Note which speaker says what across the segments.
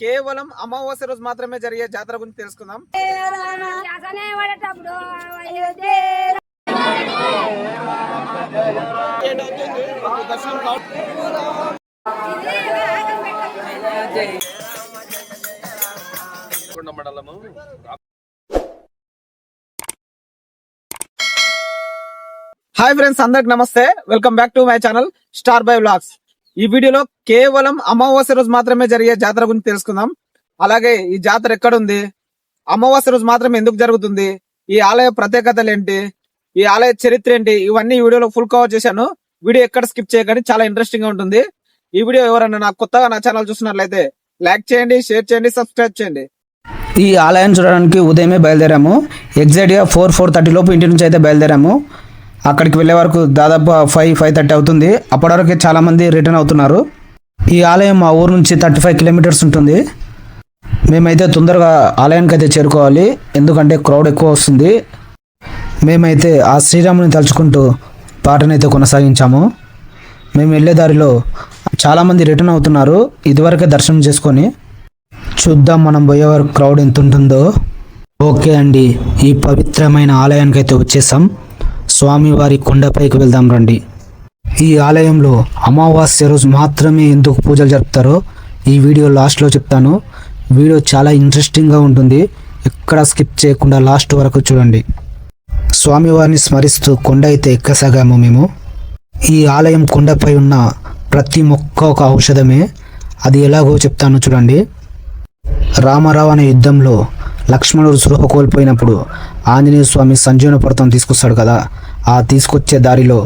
Speaker 1: కేవలం అమావాస్య రోజు మాత్రమే జరిగే జాతర గురించి తెలుసుకుందాం. మండలము హాయ్ ఫ్రెండ్స్, అందరికి నమస్తే. Welcome back to my channel star by vlogs. ఈ వీడియోలో కేవలం అమావాస్య రోజు మాత్రమే జరిగే జాతర గురించి తెలుసుకుందాం. అలాగే ఈ జాతర ఎక్కడుంది, అమావాస్య రోజు మాత్రమే ఎందుకు జరుగుతుంది, ఈ ఆలయ ప్రత్యేకతలు ఏంటి, ఈ ఆలయ చరిత్ర ఏంటి, ఇవన్నీ ఈ వీడియోలో ఫుల్ కవర్ చేశాను. వీడియో ఎక్కడ స్కిప్ చేయకండి, చాలా ఇంట్రెస్టింగ్ గా ఉంటుంది. ఈ వీడియో ఎవరైనా నాకు కొత్తగా నా ఛానల్ చూస్తున్నట్లయితే లైక్ చేయండి, షేర్ చేయండి, సబ్స్క్రైబ్ చేయండి.
Speaker 2: ఈ ఆలయాన్ని చూడడానికి ఉదయమే బయలుదేరాము. ఎగ్జాక్ట్గా 4:30 లోపు ఇంటి నుంచి అయితే బయలుదేరాము. అక్కడికి వెళ్ళే వరకు దాదాపు 5:30 అవుతుంది. అప్పటి వరకు చాలామంది రిటర్న్ అవుతున్నారు. ఈ ఆలయం మా ఊరు నుంచి 35 కిలోమీటర్స్ ఉంటుంది. మేమైతే తొందరగా ఆలయానికి అయితే చేరుకోవాలి, ఎందుకంటే క్రౌడ్ ఎక్కువ వస్తుంది. మేమైతే ఆ శ్రీరాముని తలుచుకుంటూ పాటనైతే కొనసాగించాము. మేము వెళ్ళే దారిలో చాలామంది రిటర్న్ అవుతున్నారు. ఇదివరకే దర్శనం చేసుకొని చూద్దాం మనం పోయే వరకు క్రౌడ్ ఎంత ఉంటుందో. ఓకే అండి, ఈ పవిత్రమైన ఆలయానికి అయితే వచ్చేసాం. స్వామివారి కొండపైకి వెళ్దాం రండి. ఈ ఆలయంలో అమావాస్య రోజు మాత్రమే ఎందుకు పూజలు జరుపుతారో ఈ వీడియో లాస్ట్లో చెప్తాను. వీడియో చాలా ఇంట్రెస్టింగ్గా ఉంటుంది, ఎక్కడ స్కిప్ చేయకుండా లాస్ట్ వరకు చూడండి. స్వామివారిని స్మరిస్తూ కొండ అయితే ఎక్కసాగాము మేము. ఈ ఆలయం కొండపై ఉన్న ప్రతి మొక్క ఒక ఔషధమే. అది ఎలాగో చెప్తాను చూడండి. రామరావణ యుద్ధంలో లక్ష్మణుడు స్పృహ కోల్పోయినప్పుడు ఆంజనేయ స్వామి సంజీవన పర్వతం తీసుకొస్తాడు కదా, ఆ తీసుకొచ్చే దారిలో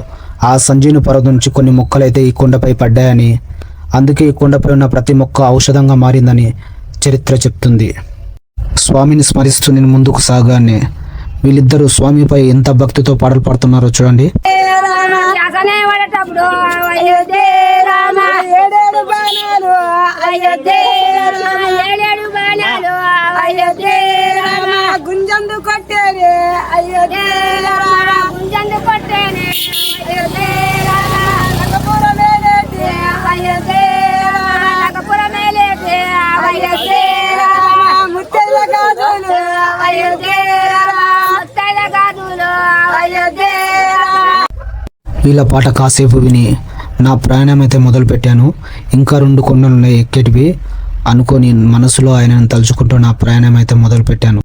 Speaker 2: ఆ సంజీవన పర్వతం నుంచి కొన్ని మొక్కలైతే ఈ కొండపై పడ్డాయని, అందుకే ఈ కొండపై ఉన్న ప్రతి మొక్క ఔషధంగా మారిందని చరిత్ర చెప్తుంది. స్వామిని స్మరిస్తూ నేను ముందుకు సాగానే వీళ్ళిద్దరూ స్వామిపై ఎంత భక్తితో పాటలు పాడుతున్నారో చూడండి.
Speaker 3: గుంజందు కొట్టేనే అయోధ్య గుంజందు కొట్టేనే అయోధ్య నగపుర మేలేటి అయోధ్య నగపుర మేలేటి అయోధ్య ముత్తైల గాజులు అయోధ్య ముత్తైల గాజులు అయోధ్య.
Speaker 2: వీళ్ళ పాట కాసేపు విని నా ప్రయాణం అయితే మొదలు పెట్టాను. ఇంకా 2 కొండలు ఉన్నాయి ఎక్కేటివి అనుకొని మనసులో ఆయనను తలుచుకుంటూ నా ప్రయాణం అయితే మొదలు పెట్టాను.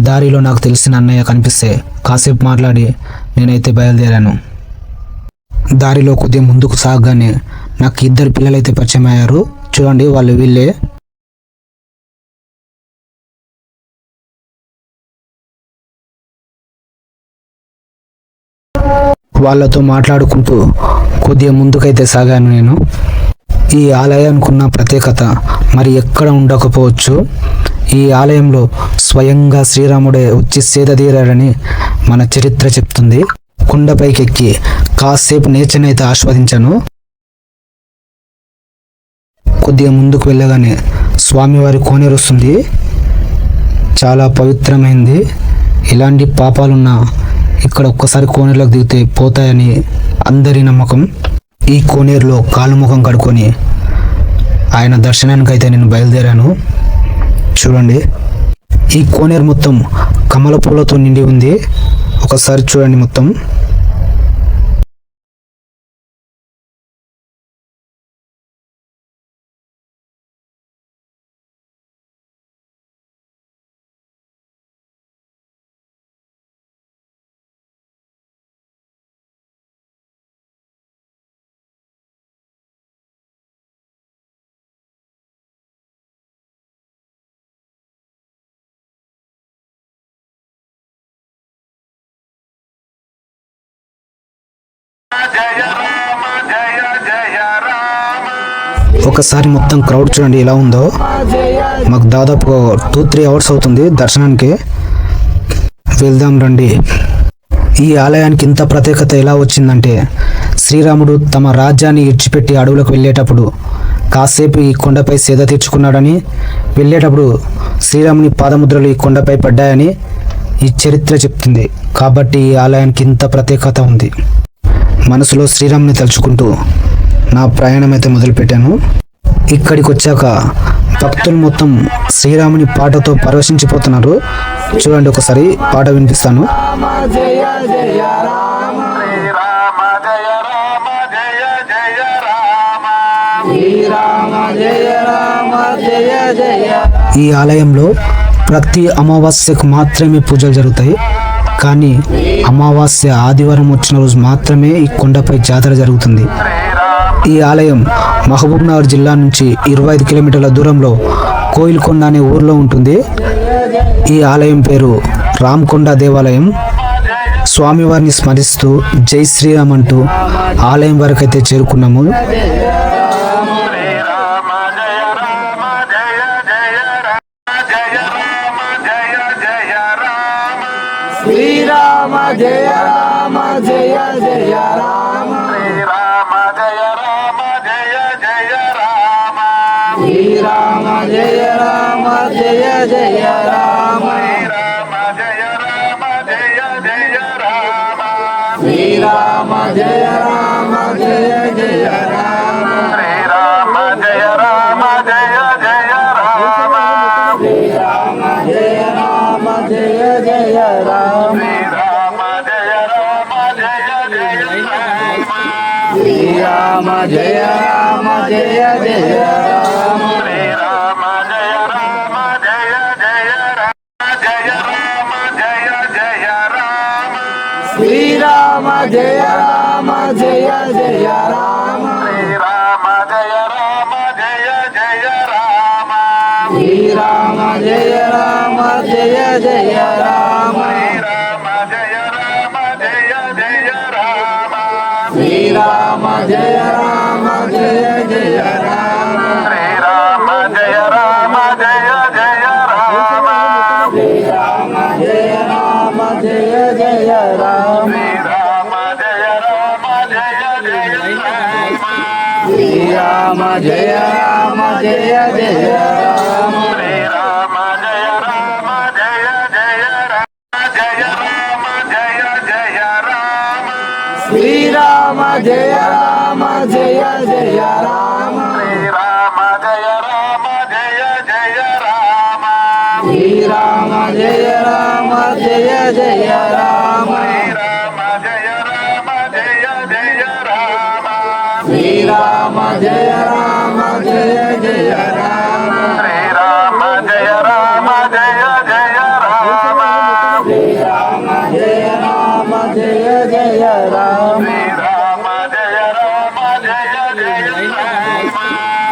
Speaker 2: దారిలో నాకు తెలిసిన అన్నయ్య కనిపిస్తే కాసేపు మాట్లాడి నేనైతే బయలుదేరాను. దారిలో కొద్దిగా ముందుకు సాగగానే నాకు 2 పిల్లలైతే పరిచయం అయ్యారు. చూడండి, వాళ్ళు వీళ్ళే. వాళ్ళతో మాట్లాడుకుంటూ కొద్దిగా ముందుకైతే సాగాను నేను. ఈ ఆలయానికి ఉన్న ప్రత్యేకత మరి ఎక్కడ ఉండకపోవచ్చు. ఈ ఆలయంలో స్వయంగా శ్రీరాముడే వచ్చి సేద తీరాడని మన చరిత్ర చెప్తుంది. కొండపైకి ఎక్కి కాసేపు నేచర్ని అయితే ఆస్వాదించాను. కొద్దిగా ముందుకు వెళ్ళగానే స్వామివారి కోనేరు వస్తుంది. చాలా పవిత్రమైంది. ఇలాంటి పాపాలున్నా ఇక్కడ ఒక్కసారి కోనేరులోకి దిగితే పోతాయని అందరి నమ్మకం. ఈ కోనేరులో కాలుముఖం కడుక్కొని ఆయన దర్శనానికి అయితే నేను బయలుదేరాను. చూడండి, ఈ కోనేరు మొత్తం కమల పూలతో నిండి ఉంది. ఒకసారి చూడండి మొత్తం. ఒకసారి మొత్తం క్రౌడ్ చూడండి ఎలా ఉందో. మాకు దాదాపు 2-3 అవర్స్ అవుతుంది దర్శనానికి. వెళ్దాం రండి. ఈ ఆలయానికి ఇంత ప్రత్యేకత ఎలా వచ్చిందంటే, శ్రీరాముడు తమ రాజ్యాన్ని ఇడిచిపెట్టి అడవులకు వెళ్ళేటప్పుడు కాసేపు ఈ కొండపై సేద తీర్చుకున్నాడని, వెళ్ళేటప్పుడు శ్రీరాముని పాదముద్రలు ఈ కొండపై పడ్డాయని ఈ చరిత్ర చెప్తుంది. కాబట్టి ఈ ఆలయానికి ఇంత ప్రత్యేకత ఉంది. మనసులో శ్రీరాముని తలుచుకుంటూ నా ప్రయాణం అయితే మొదలుపెట్టాను. ఇక్కడికి వచ్చాక భక్తులు మొత్తం శ్రీరాముని పాటతో పరవశించిపోతున్నారు. చూడండి, ఒకసారి పాట వినిపిస్తాను. ఈ ఆలయంలో ప్రతి అమావాస్యకు మాత్రమే పూజలు జరుగుతాయి. కానీ అమావాస్య ఆదివారం వచ్చిన రోజు మాత్రమే ఈ కొండపై జాతర జరుగుతుంది. ఈ ఆలయం మహబూబ్ నగర్ జిల్లా నుంచి 25 కిలోమీటర్ల దూరంలో కోయిల్కొండ అనే ఊర్లో ఉంటుంది. ఈ ఆలయం పేరు రామకొండ దేవాలయం. స్వామివారిని స్మరిస్తూ జై శ్రీరామ్ అంటూ ఆలయం వరకు అయితే చేరుకున్నాము.
Speaker 1: శ్రీరామ జయ రామ జయ జయ రామ, శ్రీరామ జయ రామ జయ జయ రామ, శ్రీరామ జయ రామ జయ జయ రామ, శ్రీరామ జయ రామ జయ జయ రామ, శ్రీరామ జయ రామ జయ జయ రామ, శ్రీరామ జయ రామ జయ జయ రామ, శ్రీరామ జయ రామ జయ జయ రామ, శ్రీరామ జయ రామ జయ జయ రామ, శ్రీరామ జయ రామ జయ జయ రామ, శ్రీరామ జయ రామ జయ జయ రామ, జయ రామ జయ జయ రామ, శ్రీరామ జయ రామ జయ జయ రామ, శ్రీరామ జయ రామ జయ జయ రామ, శ్రీరామ జయ రామ జయ జయ రామ, శ్రీరామ జయ రామ జయ జయ రామ, శ్రీరామ జయ రామ జయ జయ రామ, శ్రీరామ జయ రామ జయ జయ రామ, శ్రీరామ జయ రామ జయ జయ రామ, శ్రీరామ జయ రామ జయ జయ రామ, శ్రీరామ జయ రామ జయ జయ రామ, శ్రీరామ జయ రామ జయ జయ రామ, జయ రామ జయ జయ రామ, శ్రీరామ జయ రామ జయ జయ రామ, శ్రీరామ జయ రామ జయ జయ రామ, శ్రీరామ జయ రామ జయ జయ రామ, శ్రీరామ జయ రామ జయ జయ రామ, శ్రీరామ జయ రామ జయ జయ రామ, శ్రీరామ జయ రామ జయ జయ రామ, శ్రీరామ జయ రామ జయ జయ రామ, శ్రీరామ జయ రామ జయ జయ రామ, శ్రీరామ జయ రామ జయ జయ రామ, శ్రీరామ జయ రామ జయ జయ రామ, జయ రామ జయ జయ రామ, శ్రీరామ జయ రామ జయ జయ రామ,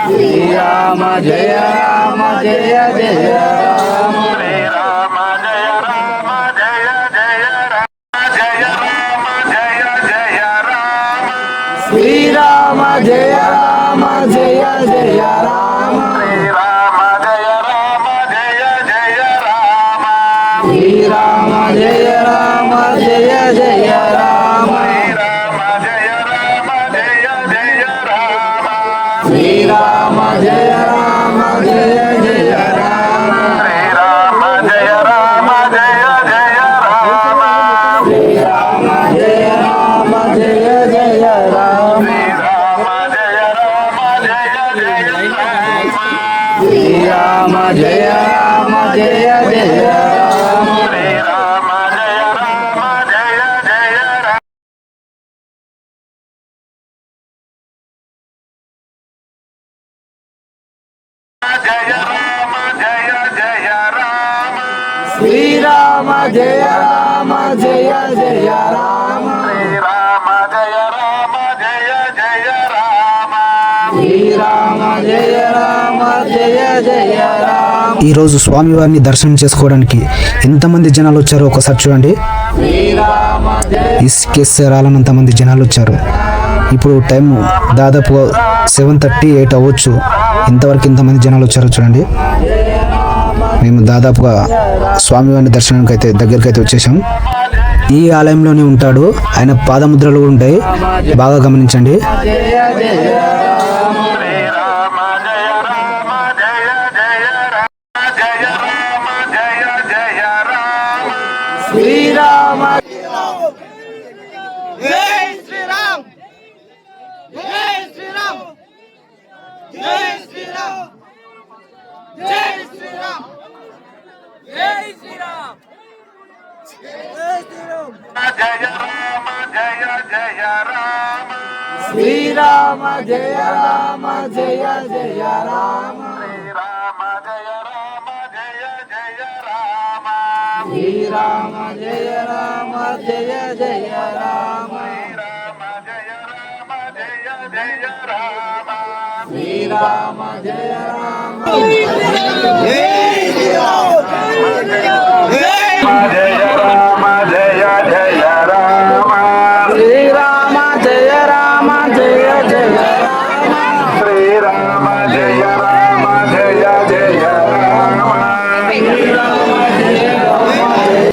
Speaker 1: శ్రీరామ జయ రామ జయ జయ రామ, శ్రీరామ జయ రామ జయ జయ రామ, శ్రీరామ జయ రామ జయ జయ రామ, శ్రీరామ జయ రామ జయ జయ రామ, శ్రీరామ జయ రామ జయ జయ రామ, శ్రీరామ జయ రామ జయ జయ రామ, శ్రీరామ జయ రామ జయ జయ రామ, శ్రీరామ జయ రామ జయ జయ రామ, శ్రీరామ జయ రామ జయ జయ రామ, జయ రామ జయ జయ రామ, శ్రీరామ జయ రామ జయ జయ రామ, శ్రీరామ జయ రామ జయ జయ రామ, శ్రీరామ జయ రామ జయ జయ రామ.
Speaker 2: ఈరోజు స్వామివారిని దర్శనం చేసుకోవడానికి ఎంతమంది జనాలు వచ్చారో ఒకసారి చూడండి.
Speaker 1: శ్రీరామ జయ
Speaker 2: ఇసుకేస్తే రాలనంత మంది జనాలు వచ్చారు. ఇప్పుడు టైం దాదాపు 7:30, 8 అవ్వచ్చు. ఇంతవరకు ఇంతమంది జనాలు వచ్చారో చూడండి. మేము దాదాపుగా స్వామివారిని దర్శనానికి అయితే దగ్గరికి అయితే వచ్చేసాం. ఈ ఆలయంలోనే ఉంటాడు, ఆయన పాదముద్రలు కూడా ఉంటాయి, బాగా గమనించండి.
Speaker 1: శ్రీరామ జయ రామ జయ జయ రామ శ్రీరామ జయ రామ జయ జయ రామ శ్రీరామ జయ రామ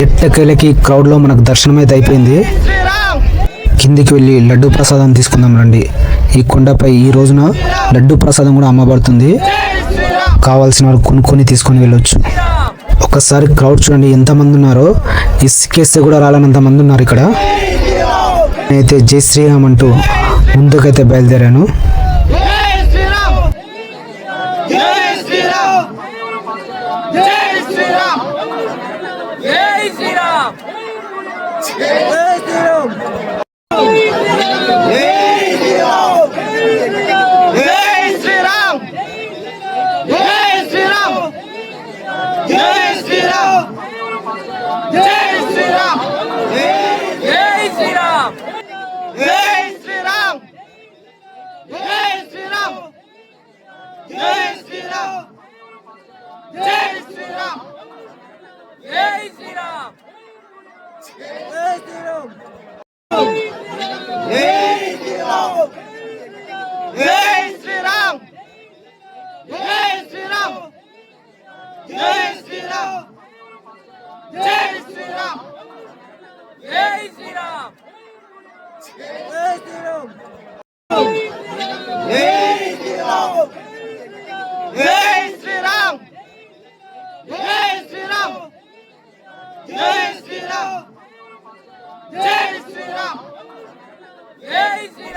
Speaker 2: ఎట్టకేలకి క్రౌడ్ లో మనకు దర్శనం అయితే అయిపోయింది. కిందికి వెళ్ళి లడ్డు ప్రసాదం తీసుకుందాం రండి. ఈ కొండపై ఈ రోజున లడ్డు ప్రసాదం కూడా అమ్మబడుతుంది, కావాల్సిన వాళ్ళు కొనుక్కొని తీసుకొని వెళ్ళొచ్చు. ఒకసారి క్రౌడ్ చూడండి ఎంతమంది ఉన్నారో, ఇసుకేస్తే కూడా రాలనంత మంది ఉన్నారు ఇక్కడ. నేనైతే జై శ్రీరామ్ అంటూ ముందుకైతే బయలుదేరాను.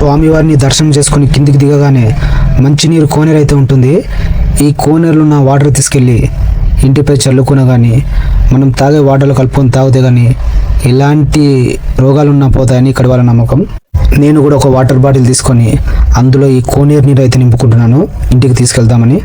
Speaker 2: స్వామివారిని దర్శనం చేసుకుని కిందికి దిగగానే మంచినీరు కోనేరు అయితే ఉంటుంది. ఈ కోనేరులో ఉన్న వాటర్ తీసుకెళ్ళి ఇంటిపై చల్లుకున్నా కానీ, మనం తాగే వాటర్లో కలుపుకొని తాగితే కానీ ఎలాంటి రోగాలున్నా పోతాయని ఇక్కడ వాళ్ళ నమ్మకం. నేను కూడా ఒక వాటర్ బాటిల్ తీసుకొని అందులో ఈ కోనేరు నీరు అయితే నింపుకుంటున్నాను, ఇంటికి తీసుకెళ్తామని.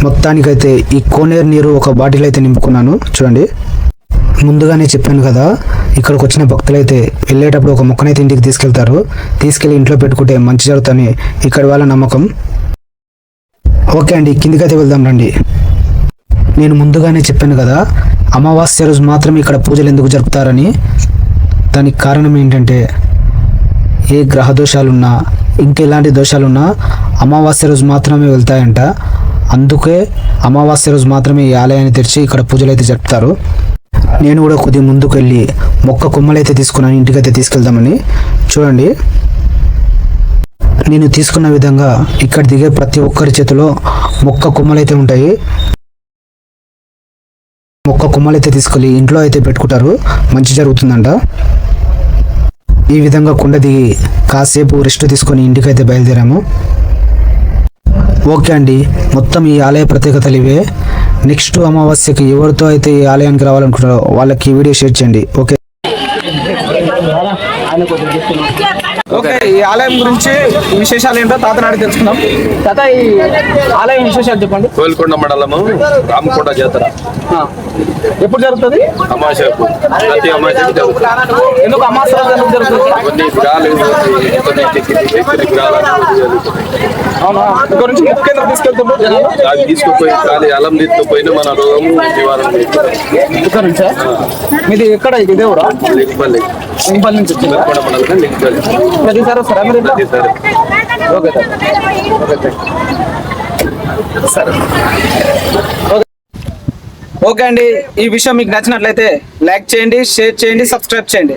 Speaker 2: మొత్తానికైతే ఈ కోనేరు నీరు ఒక బాటిల్ అయితే నింపుకున్నాను. చూడండి, ముందుగానే చెప్పాను కదా, ఇక్కడికి వచ్చిన భక్తులైతే వెళ్ళేటప్పుడు ఒక మొక్కనైతే ఇంటికి తీసుకెళ్తారు, తీసుకెళ్ళి ఇంట్లో పెట్టుకుంటే మంచి జరుగుతుందని ఇక్కడ వాళ్ళ నమ్మకం. ఓకే అండి, కిందికైతే వెళ్దాం రండి. నేను ముందుగానే చెప్పాను కదా, అమావాస్య రోజు మాత్రమే ఇక్కడ పూజలు ఎందుకు జరుపుతారని. దానికి కారణం ఏంటంటే, ఏ గ్రహ దోషాలున్నా ఇంకెలాంటి దోషాలున్నా అమావాస్య రోజు మాత్రమే వెళ్తాయంట. అందుకే అమావాస్య రోజు మాత్రమే ఈ ఆలయాన్ని తెరిచి ఇక్కడ పూజలు అయితే జరుపుతారు. నేను కూడా కొద్దిగా ముందుకు వెళ్ళి మొక్క కొమ్మలైతే తీసుకున్నాను, ఇంటికైతే తీసుకెళ్దామని. చూడండి, నేను తీసుకున్న విధంగా ఇక్కడ దిగే ప్రతి ఒక్కరి చేతిలో మొక్క కొమ్మలైతే ఉంటాయి. మొక్క కొమ్మలైతే తీసుకెళ్ళి ఇంట్లో అయితే పెట్టుకుంటారు, మంచి జరుగుతుందంట. ఈ విధంగా కొండ దిగి కాసేపు రెస్ట్ తీసుకొని ఇంటికైతే బయలుదేరాము. ఓకే అండి, మొత్తం ఈ ఆలయ ప్రత్యేకతలు ఇవే. నెక్స్ట్ అమావాస్యకి ఎవరితో అయితే ఈ ఆలయానికి రావాలనుకుంటారో వాళ్ళకి ఈ వీడియో షేర్ చేయండి. ఓకే.
Speaker 1: ఓకే, ఈ ఆలయం గురించి విశేషాలు ఏంటో తాతని అడిగి తెలుసుకుందాం. తాత, ఈ ఆలయం విశేషాలు చెప్పండి.
Speaker 4: కోల్కొండ మండలము రామకొండ జాతర
Speaker 1: ఆ, ఎప్పుడు జరుగుతుంది?
Speaker 4: అమావాస్యకు ప్రతి అమావాస్యకు జరుగుతుంది.
Speaker 1: ఎందుకు అమావాస్య రోజు ఎందుకు జరుగుతుంది?
Speaker 4: కొన్ని విగ్రహాలు కొన్ని విగ్రహాలు
Speaker 1: అవునా, ఇక్కడ నుంచి ముఖ్య కేంద్రం తీసుకెళ్తున్నారు జనాలు.
Speaker 4: అవి తీసుకుపోయి ఖాళీ అలం తీసుకుపోయిన మన రోగము నివారణ
Speaker 1: ఇక్కడ నుంచా? మీది ఎక్కడ ఇది దేవుడా?
Speaker 4: లింగపల్లి
Speaker 1: సింపల్ నుంచి వచ్చిందా?
Speaker 4: కోల్కొండ మండలం లింగపల్లి
Speaker 1: ప్రతిసారి వస్తారా మీరు ఇట్లా?
Speaker 4: సరే
Speaker 1: ఓకే సార్. సరే, ఓకే అండి. ఈ విషయం మీకు నచ్చినట్లయితే లైక్ చేయండి, షేర్ చేయండి, సబ్స్క్రైబ్ చేయండి.